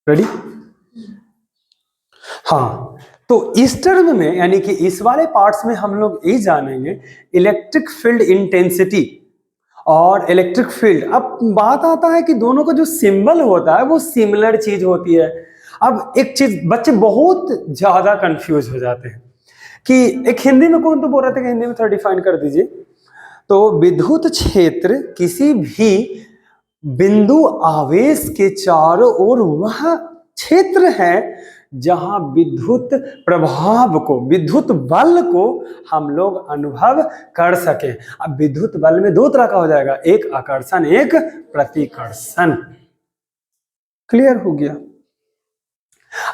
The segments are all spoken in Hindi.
रेडी? हाँ, तो इस टर्म में यानी कि इस वाले पार्ट्स में हम लोग ये जानेंगे इलेक्ट्रिक फील्ड इंटेंसिटी और इलेक्ट्रिक फील्ड। अब बात आता है कि दोनों का जो सिंबल होता है वो सिमिलर चीज होती है। अब एक चीज बच्चे बहुत ज्यादा कंफ्यूज हो जाते हैं कि एक हिंदी में कौन तो बोल रहा था कि हिंदी में थोड़ा डिफाइन कर दीजिए। तो विद्युत क्षेत्र किसी भी बिंदु आवेश के चारों ओर वह क्षेत्र है जहां विद्युत प्रभाव को, विद्युत बल को हम लोग अनुभव कर सके। अब विद्युत बल में दो तरह का हो जाएगा, एक आकर्षण, एक प्रतिकर्षण। क्लियर हो गया?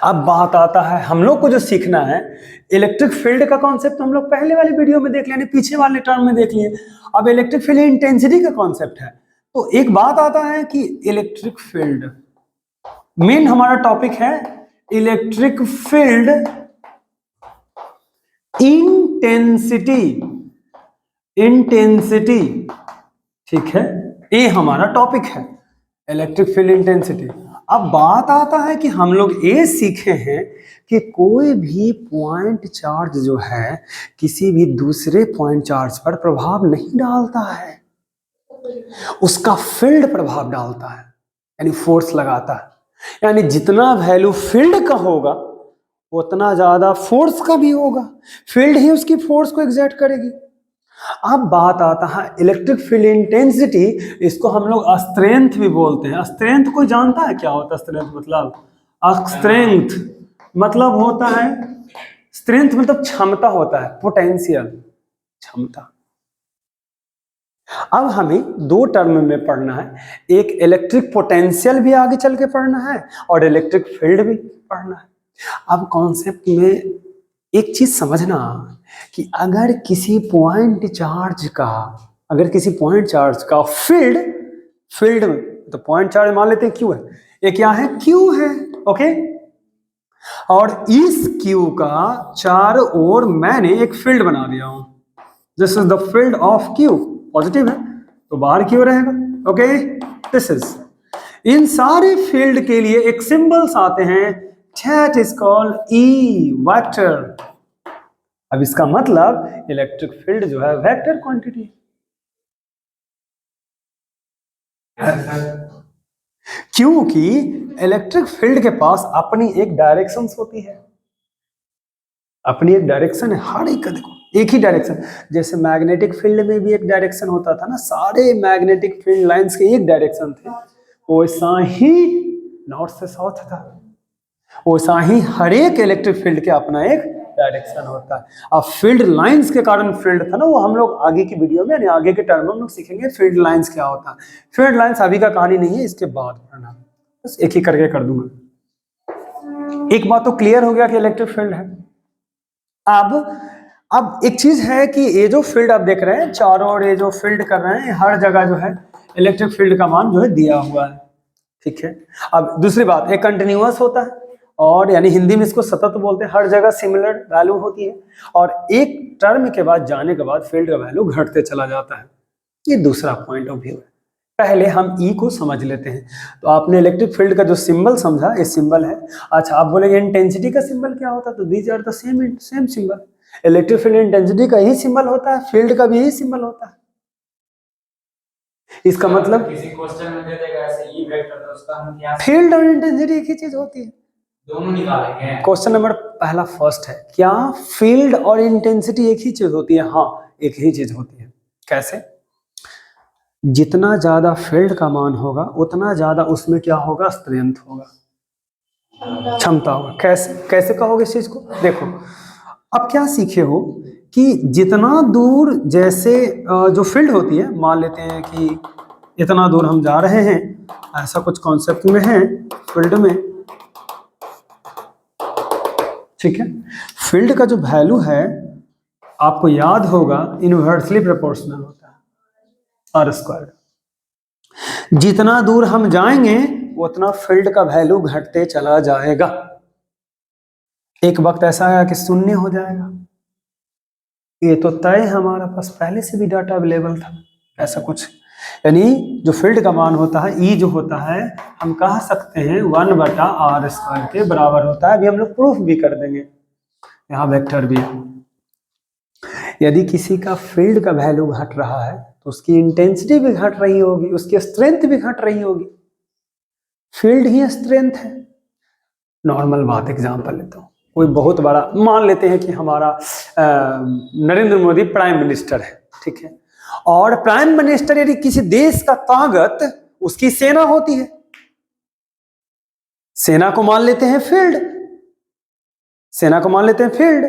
अब बात आता है हम लोग को जो सीखना है इलेक्ट्रिक फील्ड का कॉन्सेप्ट हम लोग पहले वाली वीडियो में देख लिया, पीछे वाले टर्म में देख लिए। अब इलेक्ट्रिक फील्ड इंटेंसिटी का कॉन्सेप्ट है। तो एक बात आता है कि इलेक्ट्रिक फील्ड, मेन हमारा टॉपिक है इलेक्ट्रिक फील्ड इंटेंसिटी। इंटेंसिटी, ठीक है, ये हमारा टॉपिक है इलेक्ट्रिक फील्ड इंटेंसिटी। अब बात आता है कि हम लोग ये सीखे हैं कि कोई भी पॉइंट चार्ज जो है किसी भी दूसरे पॉइंट चार्ज पर प्रभाव नहीं डालता है, उसका फील्ड प्रभाव डालता है, यानी फोर्स लगाता है। यानी जितना वैल्यू फील्ड का होगा उतना ज्यादा फोर्स का भी होगा, फील्ड ही उसकी फोर्स को एग्जर्ट करेगी। अब बात आता है इलेक्ट्रिक फील्ड इंटेंसिटी, इसको हम लोग स्ट्रेंथ भी बोलते हैं। स्ट्रेंथ कोई जानता है क्या होता है स्ट्रेंथ? मतलब स्ट्रेंथ मतलब होता है, स्ट्रेंथ मतलब क्षमता होता है, पोटेंशियल, क्षमता। अब हमें दो टर्म में पढ़ना है, एक इलेक्ट्रिक पोटेंशियल भी आगे चल के पढ़ना है और इलेक्ट्रिक फील्ड भी पढ़ना है। अब कॉन्सेप्ट में एक चीज समझना कि अगर किसी पॉइंट चार्ज का फील्ड तो पॉइंट चार्ज मान लेते हैं क्यू है, ये क्या है? क्यू है, ओके। और इस क्यू का चारों ओर मैंने एक फील्ड बना दिया हूं, this is the field of Q, positive है तो बाहर क्यू रहेगा, ओके। दिस इज, इन सारे फील्ड के लिए एक सिंबल्स आते हैं, that is called E vector. अब इसका मतलब इलेक्ट्रिक फील्ड जो है वेक्टर क्वांटिटी है, क्योंकि इलेक्ट्रिक फील्ड के पास अपनी एक डायरेक्शन होती है, अपनी एक डायरेक्शन है हर एक का। देखो एक ही डायरेक्शन, जैसे मैग्नेटिक फील्ड में भी एक डायरेक्शन होता था ना, सारे मैग्नेटिक फील्ड लाइंस के एक डायरेक्शन थे, वैसा ही नॉर्थ से साउथ था, वैसा ही हर एक इलेक्ट्रिक फील्ड के अपना एक डायरेक्शन होता है। अब फील्ड लाइंस के कारण फील्ड था ना, वो हम लोग आगे की वीडियो में यानी आगे के टर्म में हम लोग सीखेंगे फील्ड लाइंस क्या होता है। फील्ड लाइंस अभी का कहानी नहीं है, इसके बाद पढ़ना, बस एक ही करके कर दूंगा। एक बात तो क्लियर हो गया कि इलेक्ट्रिक फील्ड है। अब एक चीज है कि ये जो फील्ड आप देख रहे हैं चारों ओर, ये जो फील्ड कर रहे हैं, हर जगह जो है इलेक्ट्रिक फील्ड का मान जो है दिया हुआ है, ठीक है। अब दूसरी बात, एक कंटिन्यूअस होता है और यानी हिंदी में इसको सतत बोलते हैं, हर जगह सिमिलर वैल्यू होती है और एक टर्म के बाद जाने के बाद फील्ड का वैल्यू घटते चला जाता है। ये दूसरा पॉइंट ऑफ व्यू है। पहले हम ई को समझ लेते हैं। तो आपने इलेक्ट्रिक फील्ड का जो सिंबल समझा, ये सिंबल है। अच्छा, आप बोलेंगे इंटेंसिटी का सिंबल क्या होता है? तो these are the same symbol. Electric field intensity का ही सिंबल होता है, फील्ड का भी यही सिंबल होता है। इसका मतलब किसी क्वेश्चन में दे देगा ऐसे ई वेक्टर, तो उसका हम क्या, फील्ड और इंटेंसिटी एक ही चीज होती है, दोनों निकालेंगे। क्वेश्चन नंबर पहला फर्स्ट है, क्या फील्ड और इंटेंसिटी एक ही चीज होती है? हाँ, एक ही चीज होती है। कैसे? जितना ज्यादा फील्ड का मान होगा उतना ज्यादा उसमें क्या होगा? स्ट्रेंथ होगा, क्षमता होगा। कैसे कहोगे इस चीज को? देखो, अब क्या सीखे हो कि जितना दूर, जैसे जो फील्ड होती है, मान लेते हैं कि इतना दूर हम जा रहे हैं, ऐसा कुछ कॉन्सेप्ट में है फील्ड में, ठीक है। फील्ड का जो वैल्यू है आपको याद होगा इनवर्सली प्रोपोर्शनल होता है आर स्क्वायर। जितना दूर हम जाएंगे उतना फील्ड का वैल्यू घटते चला जाएगा। एक वक्त ऐसा आया कि शून्य हो जाएगा। ये तो तय हमारा पास पहले से भी डाटा अवेलेबल था, ऐसा कुछ यानी जो फील्ड का मान होता है ई जो होता है हम कह सकते हैं 1/r² के बराबर होता है। अभी हम लोग प्रूफ भी कर देंगे, यहाँ वेक्टर भी है। यदि किसी का फील्ड का वैल्यू घट रहा है तो उसकी इंटेंसिटी भी घट रही होगी, उसकी स्ट्रेंथ भी घट रही होगी। फील्ड ही स्ट्रेंथ है। नॉर्मल बात एग्जांपल लेता हूँ, कोई बहुत बड़ा मान लेते हैं कि हमारा नरेंद्र मोदी प्राइम मिनिस्टर है, ठीक है, और प्राइम मिनिस्टर यदि किसी देश का ताकत उसकी सेना होती है, सेना को मान लेते हैं फील्ड, सेना को मान लेते हैं फील्ड,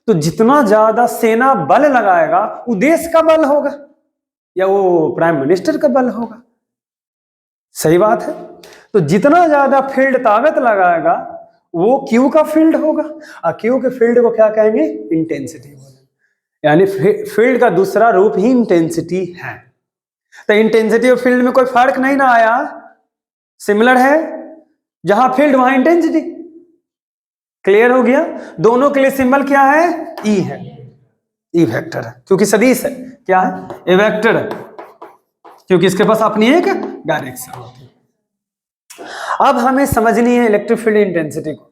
तो जितना ज्यादा सेना बल लगाएगा वो देश का बल होगा या वो प्राइम मिनिस्टर का बल होगा। सही बात है। तो जितना ज्यादा फील्ड ताकत लगाएगा वो क्यू का फील्ड होगा, और क्यू के फील्ड को क्या कहेंगे? इंटेंसिटी बोलेंगे। यानी फील्ड का दूसरा रूप ही इंटेंसिटी है। तो इंटेंसिटी और फील्ड में कोई फर्क नहीं ना आया, सिमिलर है, जहां फील्ड वहां इंटेंसिटी। क्लियर हो गया? दोनों के लिए सिंबल क्या है? ई है, ई वेक्टर है, क्योंकि सदिश है। क्या है? ए वेक्टर है, क्योंकि इसके पास अपनी एक डायरेक्शन होती है। अब हमें समझनी है इलेक्ट्रिक फील्ड इंटेंसिटी को।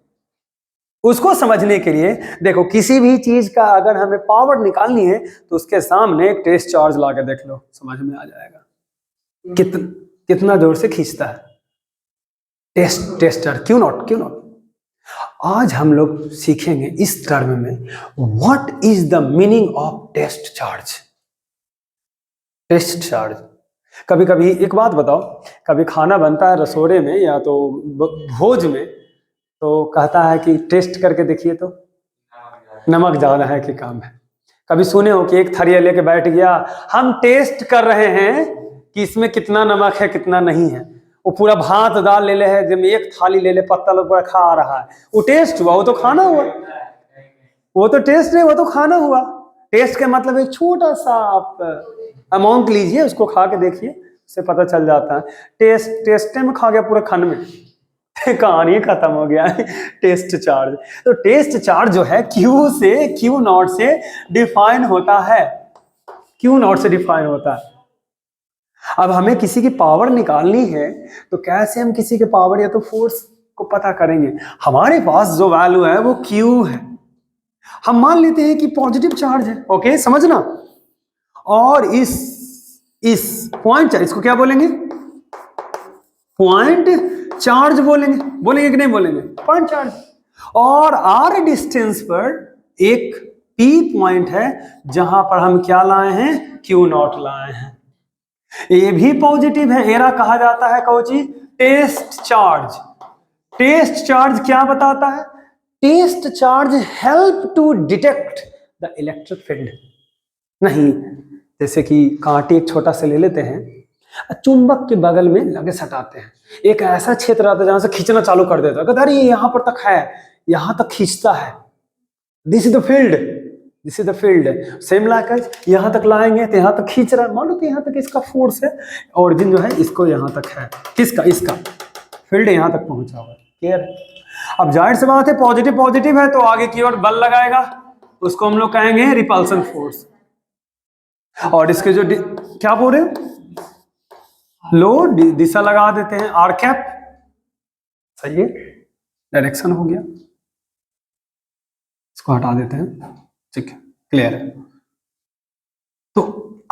उसको समझने के लिए देखो, किसी भी चीज का अगर हमें पावर निकालनी है तो उसके सामने एक टेस्ट चार्ज ला के देख लो, समझ में आ जाएगा कितना जोर से खींचता है। Tester q naught. आज हम लोग सीखेंगे इस टर्म में what is the meaning of test charge. Test charge, कभी कभी एक बात बताओ, कभी खाना बनता है रसोड़े में या तो भोज में, तो कहता है कि टेस्ट करके देखिए तो नमक ज्यादा है कि कम है। कभी सुने हो कि एक थरिया लेके बैठ गया, हम टेस्ट कर रहे हैं कि इसमें कितना नमक है कितना नहीं है। वो पूरा भात दाल ले ले है, जब एक थाली ले ले पत्ता लोग खा रहा है, वो टेस्ट हुआ? वो तो खाना हुआ। वो तो टेस्ट नहीं, वो तो खाना हुआ। टेस्ट का मतलब एक छोटा सा आप अमाउंट लीजिए, उसको खा के देखिए, उससे पता चल जाता है। टेस्टे में खा गया पूरे खाने में, कहानी खत्म हो गया है। टेस्ट चार्ज, तो टेस्ट चार्ज जो है क्यू नॉट से डिफाइन होता है, क्यू नॉट से डिफाइन होता है। अब हमें किसी की पावर निकालनी है तो कैसे हम किसी के पावर या तो फोर्स को पता करेंगे? हमारे पास जो वैल्यू है वो क्यू है, हम मान लेते हैं कि पॉजिटिव चार्ज है, ओके, समझना। और इस पॉइंट चार्ज, इसको क्या बोलेंगे? पॉइंट चार्ज बोलेंगे कि नहीं बोलेंगे? Point charge. और आर डिस्टेंस पर एक पी पॉइंट है जहां पर हम क्या लाए हैं? क्यू नॉट लाए हैं। ये भी पॉजिटिव है, एरा कहा जाता है कौची? Test charge. टेस्ट चार्ज क्या बताता है? Test charge help to detect the electric field. नहीं, जैसे कि कांटे एक छोटा से ले लेते हैं, चुंबक के बगल में लगे सटाते हैं, एक ऐसा क्षेत्र आता है जहां से खींचना चालू कर देता है, कहता अरे यहां पर तक है, यहां तक खींचता है, this is the field, this is the field. Same like यहां तक लाएंगे तो यहां तक खींच रहा है, मान लो तो यहां तक इसका फोर्स है, ऑरिजिन जो है इसको यहां तक है, किसका? इसका फील्ड यहां तक पहुंचा हुआ है। क्लियर? अब जाहिर सी बात है पॉजिटिव है तो आगे की ओर बल लगाएगा, उसको हम लोग कहेंगे रिपल्सन फोर्स। और इसके जो क्या बोल रहे हैं, लो दिशा लगा देते हैं, आर कैप, सही है, डायरेक्शन हो गया, इसको हटा देते हैं, ठीक है, क्लियर है। तो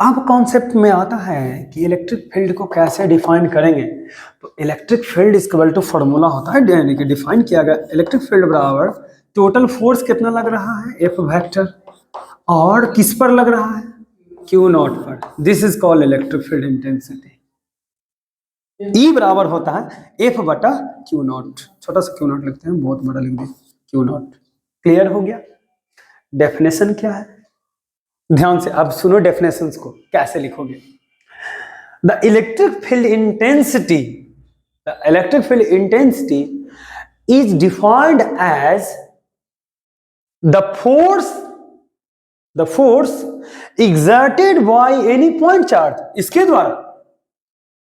अब कॉन्सेप्ट में आता है कि इलेक्ट्रिक फील्ड को कैसे डिफाइन करेंगे। तो electric field equal to formula होता है, यानी कि डिफाइन किया गया इलेक्ट्रिक फील्ड बराबर टोटल फोर्स कितना लग रहा है? एफ वेक्टर, और किस पर लग रहा है? क्यू नॉट पर। This is called electric field intensity. E बराबर होता है एफ बटा क्यू नॉट, छोटा सा क्यू नॉट लिखते हैं, बहुत बड़ा लिख दिया क्यू नॉट। क्लियर हो गया? डेफिनेशन क्या है? ध्यान से अब सुनो डेफिनेशंस को, कैसे लिखोगे। The electric field intensity is defined as the force exerted by any point charge, इसके द्वारा,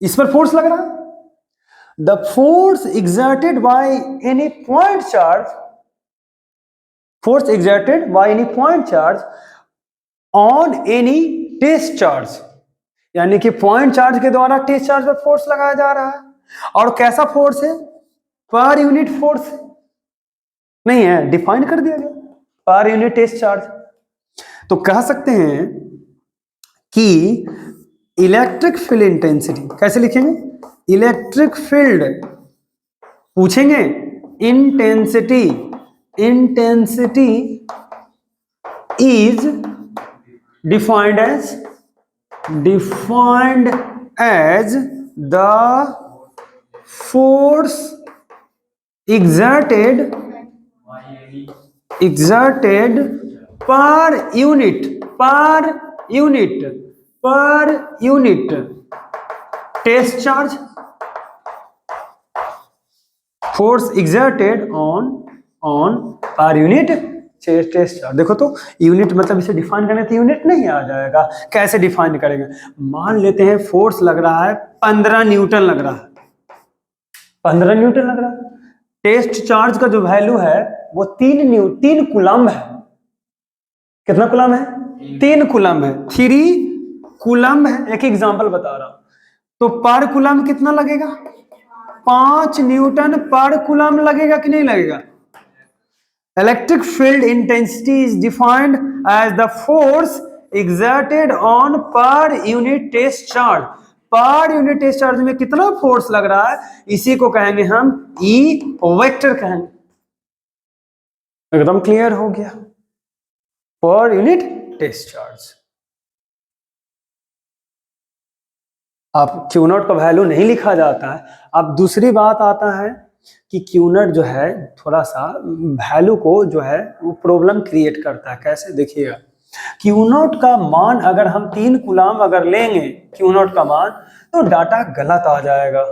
इस पर फोर्स लग रहा है, the force exerted by any point charge on any test charge, यानी कि पॉइंट चार्ज के द्वारा टेस्ट चार्ज पर फोर्स लगाया जा रहा है। और कैसा फोर्स है? पर यूनिट फोर्स नहीं है, डिफाइन कर दिया गया, पर यूनिट टेस्ट चार्ज। तो कह सकते हैं कि इलेक्ट्रिक फील्ड इंटेंसिटी कैसे लिखेंगे? इलेक्ट्रिक फील्ड पूछेंगे, intensity is defined as the force exerted per unit test charge, force exerted on per unit test charge. देखो तो यूनिट मतलब इसे डिफाइन करने तो यूनिट नहीं आ जाएगा, कैसे डिफाइन करेंगे? मान लेते हैं फोर्स लग रहा है 15 न्यूटन लग रहा है, 15 न्यूटन लग रहा है। टेस्ट चार्ज का जो वैल्यू है वो 3 कूलम है। कितना कूलम है? 3 कूलम है, 3 कूलम है। एक एग्जांपल बता रहा हूं, तो पर कूलम कितना लगेगा? 5 न्यूटन पर कूलम लगेगा कि नहीं लगेगा? Electric field intensity is defined as the force exerted on per unit test charge. Per unit test charge में कितना फोर्स लग रहा है, इसी को कहेंगे हम ई वेक्टर कहेंगे। एकदम क्लियर हो गया? Per unit test charge. अब क्यू नॉट का वैल्यू नहीं लिखा जाता है। अब दूसरी बात आता है कि क्यू नॉट जो है थोड़ा सा वैल्यू को जो है वो प्रॉब्लम क्रिएट करता है। कैसे? देखिएगा, क्यू नॉट का मान अगर हम 3 कूलम अगर लेंगे क्यू नॉट का मान, तो डाटा गलत आ जाएगा।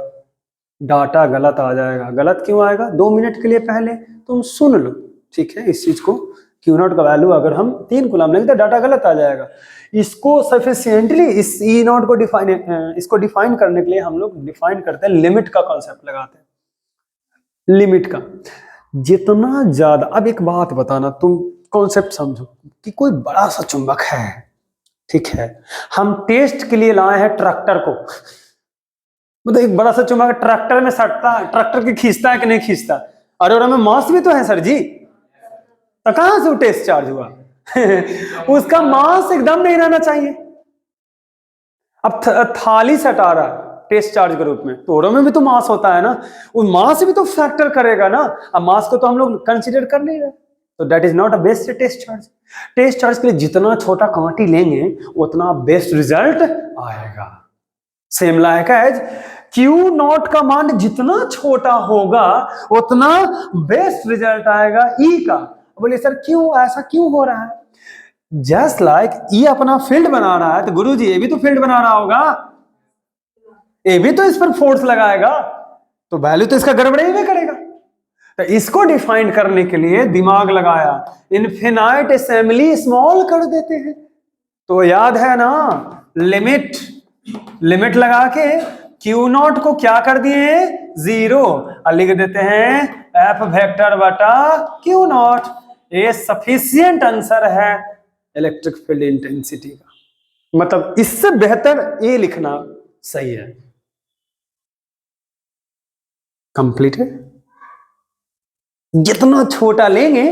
डाटा गलत आ जाएगा। गलत क्यों आएगा? 2 मिनट के लिए पहले तुम सुन लो, ठीक है? इस चीज को, क्यू नॉट का वैल्यू अगर हम 3 कूलम लेंगे तो डाटा गलत आ जाएगा। इसको सफिशिएंटली इस ई नॉट को डिफाइन करने के लिए हम लोग डिफाइन करते हैं, लिमिट का कॉन्सेप्ट लगाते हैं। लिमिट का जितना ज्यादा, अब एक बात बताना, तुम कॉन्सेप्ट समझो कि कोई बड़ा सा चुंबक है, ठीक है? हम टेस्ट के लिए लाए हैं ट्रैक्टर को, मतलब एक बड़ा सा चुंबक ट्रैक्टर में सटता है, ट्रैक्टर की खींचता है कि नहीं खींचता? अरे और हमें मास भी तो है सर जी, तो कहां से वो टेस्ट चार्ज हुआ? उसका मास एकदम नहीं रहना चाहिए। अब थाली सटा रहा है टेस्ट चार्ज के रूप में, तोड़ों में भी तो मास होता है ना, वो मास भी तो फैक्टर करेगा ना। अब मास को तो हम लोग कंसीडर कर नहीं रहे, तो that is not a best test charge. Test charge के लिए जितना छोटा कांटी लेंगे उतना बेस्ट रिजल्ट आएगा। Same like as q naught का मान जितना छोटा होगा उतना बेस्ट रिजल्ट आएगा ई का। बोले सर क्यों, ऐसा क्यों हो रहा है? जस्ट लाइक ई अपना फील्ड बना रहा है, तो गुरुजी ये भी तो फील्ड बना रहा होगा, ये भी तो इस पर फोर्स लगाएगा, तो वैल्यू तो इसका गड़बड़ ही करेगा। तो इसको डिफाइन करने के लिए दिमाग लगाया, इनफिनाइट असेंबली स्मॉल कर देते हैं। तो याद है ना, लिमिट लगा के क्यू नॉट को क्या कर दिए? 0, और लिख देते हैं एफ वेक्टर बटा क्यू नॉट। ये सफिशिएंट आंसर है इलेक्ट्रिक फील्ड इंटेंसिटी का। मतलब इससे बेहतर ये लिखना सही है। कंप्लीट है? जितना छोटा लेंगे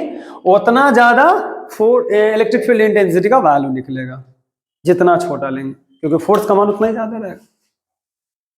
उतना ज्यादा इलेक्ट्रिक फील्ड इंटेंसिटी का वैल्यू निकलेगा, जितना छोटा लेंगे, क्योंकि फोर्स का मान उतना ही ज्यादा रहेगा।